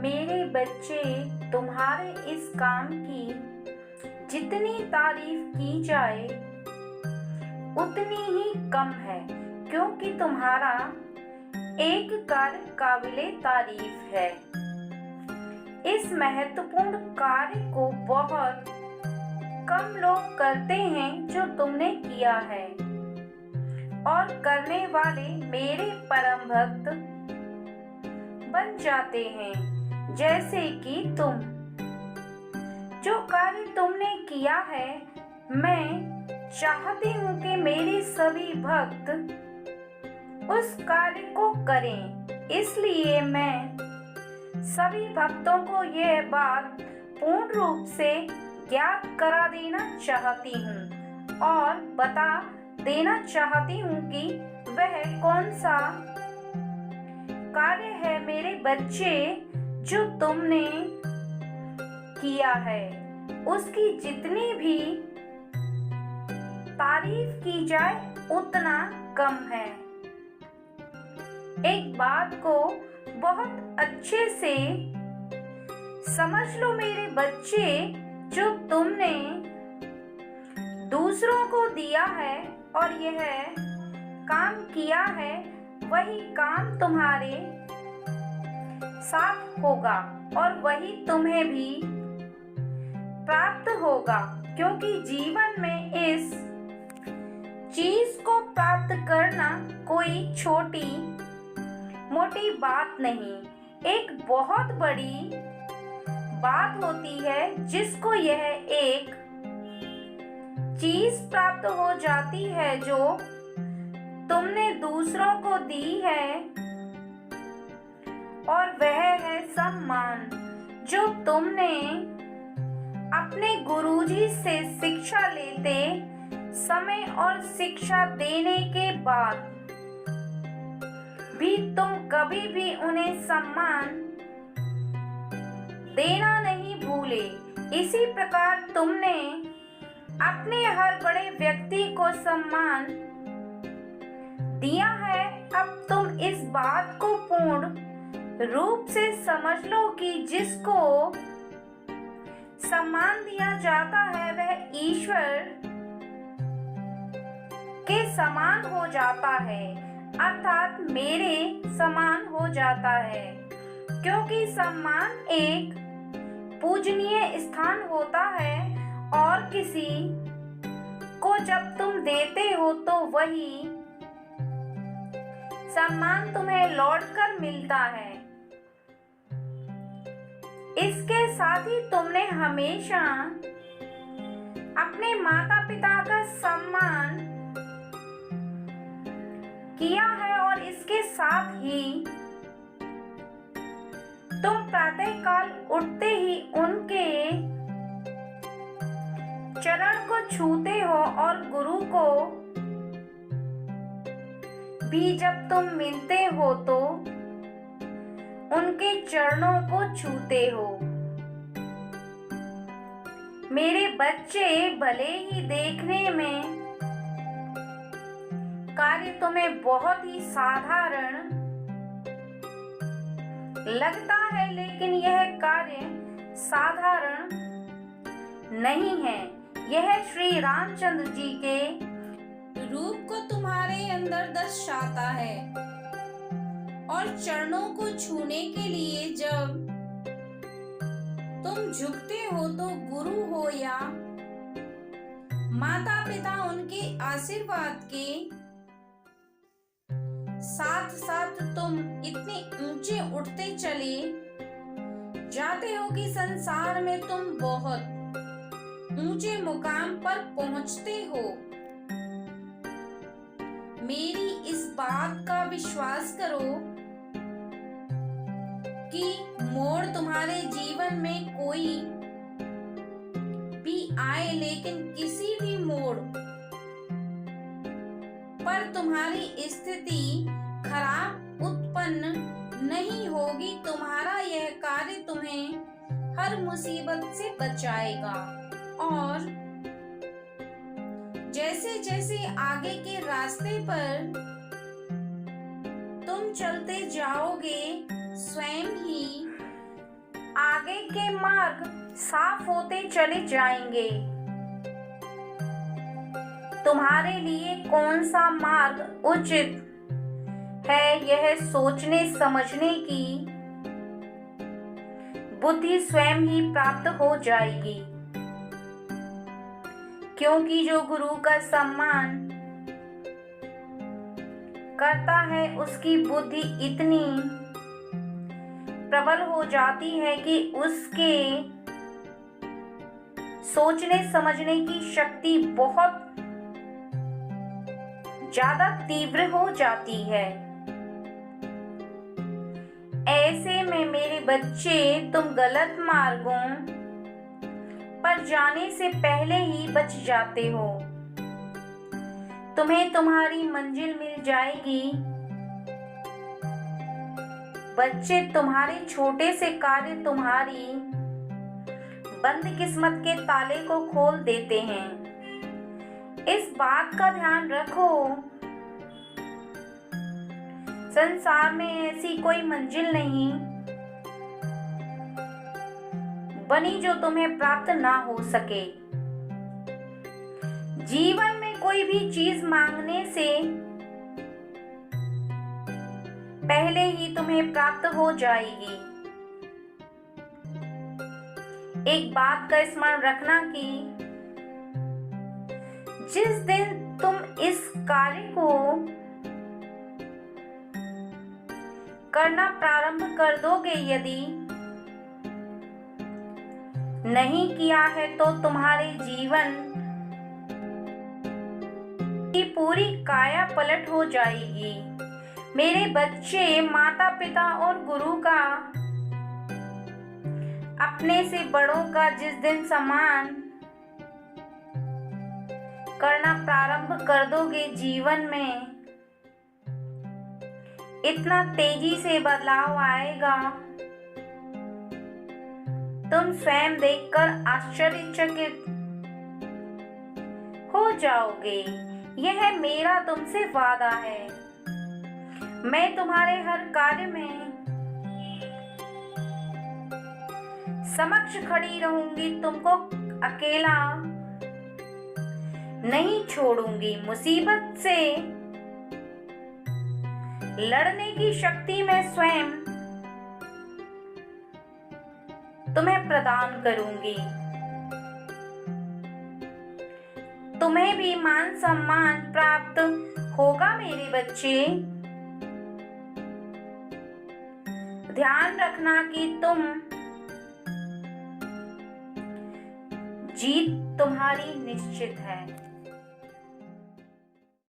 मेरे बच्चे, तुम्हारे इस काम की जितनी तारीफ की जाए उतनी ही कम है, क्योंकि तुम्हारा एक कार्य काबिले तारीफ है। इस महत्वपूर्ण कार्य को बहुत कम लोग करते हैं जो तुमने किया है, और करने वाले मेरे परम भक्त बन जाते हैं, जैसे कि तुम। जो कार्य तुमने किया है, मैं चाहती हूँ कि मेरे सभी भक्त उस कार्य को करें। इसलिए मैं सभी भक्तों को यह बात पूर्ण रूप से ज्ञात करा देना चाहती हूँ और बता देना चाहती हूँ कि वह कौन सा कार्य है मेरे बच्चे जो तुमने किया है। उसकी जितनी भी तारीफ की जाए उतना कम है। एक बात को बहुत अच्छे से समझ लो मेरे बच्चे, जो तुमने दूसरों को दिया है और यह काम किया है, वही काम तुम्हारे साथ होगा और वही तुम्हें भी प्राप्त होगा, क्योंकि जीवन में इस चीज को प्राप्त करना कोई छोटी मोटी बात नहीं, एक बहुत बड़ी बात होती है, जिसको यह एक चीज प्राप्त हो जाती है जो तुमने दूसरों को दी है, और वह है सम्मान, जो तुमने अपने गुरुजी से शिक्षा लेते समय और शिक्षा देने के बाद भी तुम कभी भी उन्हें सम्मान देना नहीं भूले। इसी प्रकार तुमने अपने हर बड़े व्यक्ति को सम्मान दिया है। अब तुम इस बात को पूर्ण रूप से समझ लो कि जिसको सम्मान दिया जाता है वह ईश्वर के समान हो जाता है, अर्थात मेरे समान हो जाता है, क्योंकि सम्मान एक पूजनीय स्थान होता है और किसी को जब तुम देते हो तो वही सम्मान तुम्हें लौटकर मिलता है। इसके साथ ही तुमने हमेशा अपने माता पिता का सम्मान किया है, और इसके साथ ही तुम प्रातःकाल उठते ही उनके चरण को छूते हो, और गुरु को भी जब तुम मिलते हो तो उनके चरणों को छूते हो। मेरे बच्चे, भले ही देखने में कार्य तुम्हें बहुत ही साधारण लगता है, लेकिन यह कार्य साधारण नहीं है। यह श्री रामचंद्र जी के रूप को तुम्हारे अंदर दर्शाता है, और चरणों को छूने के लिए जब तुम झुकते हो तो गुरु हो या माता पिता, उनके आशीर्वाद के साथ साथ तुम इतने ऊंचे उठते चले जाते हो कि संसार में तुम बहुत ऊंचे मुकाम पर पहुंचते हो। मेरी इस बात का विश्वास करो कि मोड़ तुम्हारे जीवन में कोई भी आए, लेकिन किसी भी मोड़ पर तुम्हारी स्थिति खराब उत्पन्न नहीं होगी। तुम्हारा यह कार्य तुम्हें हर मुसीबत से बचाएगा, और जैसे जैसे आगे के रास्ते पर तुम चलते जाओगे, स्वयं ही के मार्ग साफ होते चले जाएंगे। तुम्हारे लिए कौन सा मार्ग उचित है, यह सोचने समझने की बुद्धि स्वयं ही प्राप्त हो जाएगी, क्योंकि जो गुरु का सम्मान करता है उसकी बुद्धि इतनी प्रबल हो जाती है कि उसके सोचने समझने की शक्ति बहुत ज्यादा तीव्र हो जाती है। ऐसे में मेरे बच्चे, तुम गलत मार्गों पर जाने से पहले ही बच जाते हो। तुम्हें तुम्हारी मंजिल मिल जाएगी। बच्चे, तुम्हारे छोटे से कार्य तुम्हारी बंद किस्मत के ताले को खोल देते हैं। इस बात का ध्यान रखो, संसार में ऐसी कोई मंजिल नहीं बनी जो तुम्हें प्राप्त ना हो सके। जीवन में कोई भी चीज मांगने से पहले ही तुम्हें प्राप्त हो जाएगी। एक बात का स्मरण रखना कि जिस दिन तुम इस कार्य को करना प्रारंभ कर दोगे, यदि नहीं किया है तो तुम्हारे जीवन की पूरी काया पलट हो जाएगी। मेरे बच्चे, माता पिता और गुरु का, अपने से बड़ों का जिस दिन सम्मान करना प्रारंभ कर दोगे, जीवन में इतना तेजी से बदलाव आएगा, तुम स्वयं देखकर आश्चर्यचकित हो जाओगे। यह मेरा तुमसे वादा है। मैं तुम्हारे हर कार्य में समक्ष खड़ी रहूंगी, तुमको अकेला नहीं छोड़ूंगी। मुसीबत से लड़ने की शक्ति मैं स्वयं तुम्हें प्रदान करूंगी। तुम्हें भी मान सम्मान प्राप्त होगा मेरे बच्चे। ध्यान रखना कि जीत तुम्हारी निश्चित है।